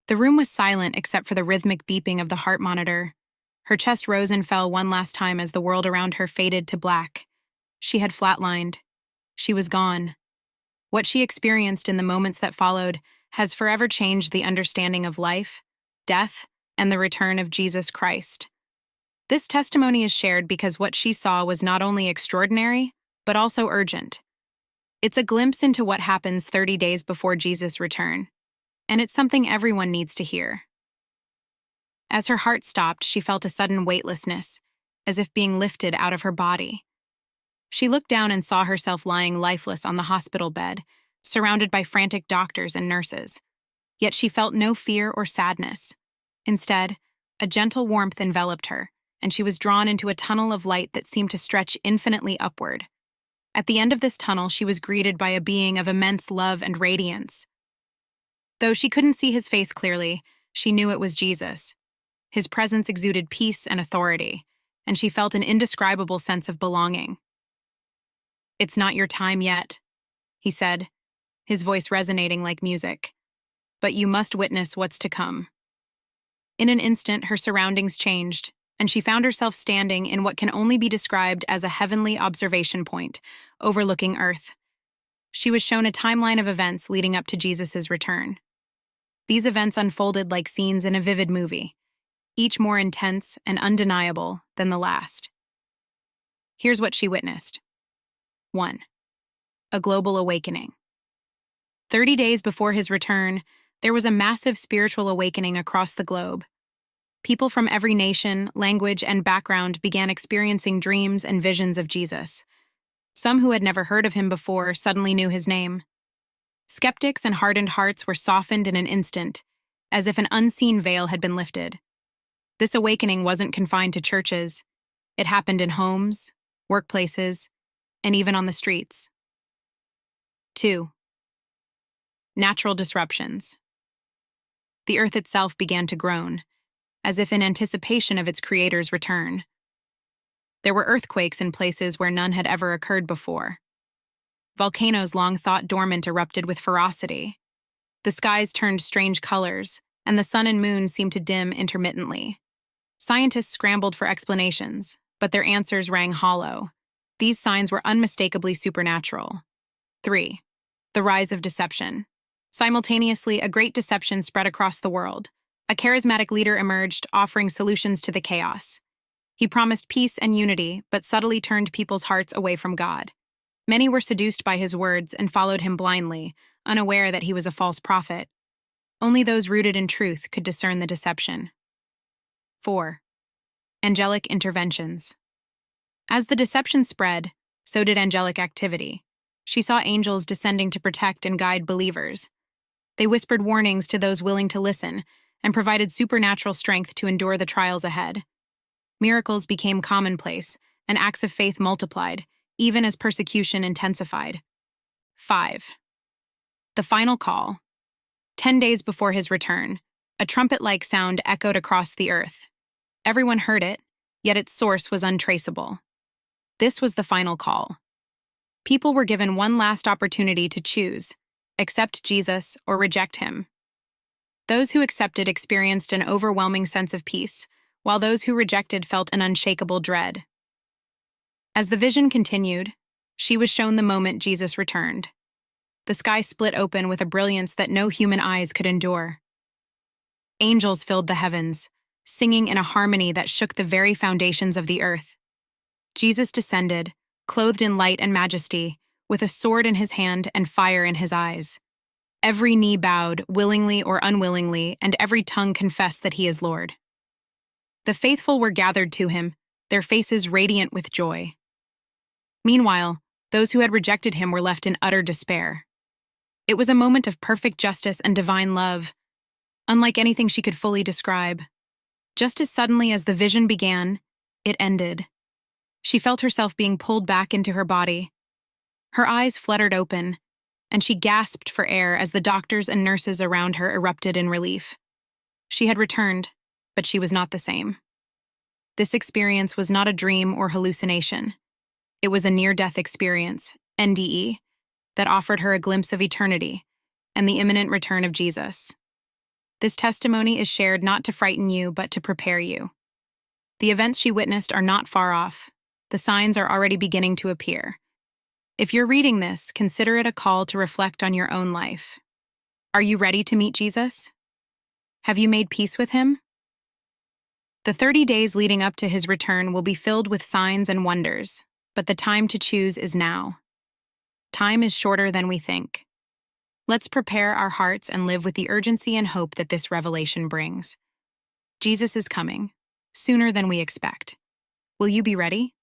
The room was silent except for the rhythmic beeping of the heart monitor. Her chest rose and fell one last time as the world around her faded to black. She had flatlined. She was gone. What she experienced in the moments that followed has forever changed the understanding of life, death, and the return of Jesus Christ. This testimony is shared because what she saw was not only extraordinary, but also urgent. It's a glimpse into what happens 30 days before Jesus' return, and it's something everyone needs to hear. As her heart stopped, she felt a sudden weightlessness, as if being lifted out of her body. She looked down and saw herself lying lifeless on the hospital bed, surrounded by frantic doctors and nurses. Yet she felt no fear or sadness. Instead, a gentle warmth enveloped her, and she was drawn into a tunnel of light that seemed to stretch infinitely upward. At the end of this tunnel, she was greeted by a being of immense love and radiance. Though she couldn't see his face clearly, she knew it was Jesus. His presence exuded peace and authority, and she felt an indescribable sense of belonging. "It's not your time yet," he said, his voice resonating like music. "But you must witness what's to come." In an instant, her surroundings changed, and she found herself standing in what can only be described as a heavenly observation point, overlooking Earth. She was shown a timeline of events leading up to Jesus' return. These events unfolded like scenes in a vivid movie, each more intense and undeniable than the last. Here's what she witnessed. 1. A global awakening. 30 days before his return, there was a massive spiritual awakening across the globe. People from every nation, language, and background began experiencing dreams and visions of Jesus. Some who had never heard of him before suddenly knew his name. Skeptics and hardened hearts were softened in an instant, as if an unseen veil had been lifted. This awakening wasn't confined to churches. It happened in homes, workplaces, and even on the streets. 2. Natural disruptions. The earth itself began to groan, as if in anticipation of its creator's return. There were earthquakes in places where none had ever occurred before. Volcanoes long thought dormant erupted with ferocity. The skies turned strange colors, and the sun and moon seemed to dim intermittently. Scientists scrambled for explanations, but their answers rang hollow. These signs were unmistakably supernatural. 3. The rise of deception. Simultaneously, a great deception spread across the world. A charismatic leader emerged, offering solutions to the chaos. He promised peace and unity, but subtly turned people's hearts away from God. Many were seduced by his words and followed him blindly, unaware that he was a false prophet. Only those rooted in truth could discern the deception. 4. Angelic interventions. As the deception spread, so did angelic activity. She saw angels descending to protect and guide believers. They whispered warnings to those willing to listen and provided supernatural strength to endure the trials ahead. Miracles became commonplace, and acts of faith multiplied, even as persecution intensified. 5. The final call. 10 days before his return, a trumpet-like sound echoed across the earth. Everyone heard it, yet its source was untraceable. This was the final call. People were given one last opportunity to choose, accept Jesus or reject him. Those who accepted experienced an overwhelming sense of peace, while those who rejected felt an unshakable dread. As the vision continued, she was shown the moment Jesus returned. The sky split open with a brilliance that no human eyes could endure. Angels filled the heavens, singing in a harmony that shook the very foundations of the earth. Jesus descended, clothed in light and majesty, with a sword in his hand and fire in his eyes. Every knee bowed, willingly or unwillingly, and every tongue confessed that he is Lord. The faithful were gathered to him, their faces radiant with joy. Meanwhile, those who had rejected him were left in utter despair. It was a moment of perfect justice and divine love, unlike anything she could fully describe. Just as suddenly as the vision began, it ended. She felt herself being pulled back into her body. Her eyes fluttered open, and she gasped for air as the doctors and nurses around her erupted in relief. She had returned, but she was not the same. This experience was not a dream or hallucination. It was a near-death experience, NDE, that offered her a glimpse of eternity and the imminent return of Jesus. This testimony is shared not to frighten you, but to prepare you. The events she witnessed are not far off. The signs are already beginning to appear. If you're reading this, consider it a call to reflect on your own life. Are you ready to meet Jesus? Have you made peace with him? The 30 days leading up to his return will be filled with signs and wonders, but the time to choose is now. Time is shorter than we think. Let's prepare our hearts and live with the urgency and hope that this revelation brings. Jesus is coming, sooner than we expect. Will you be ready?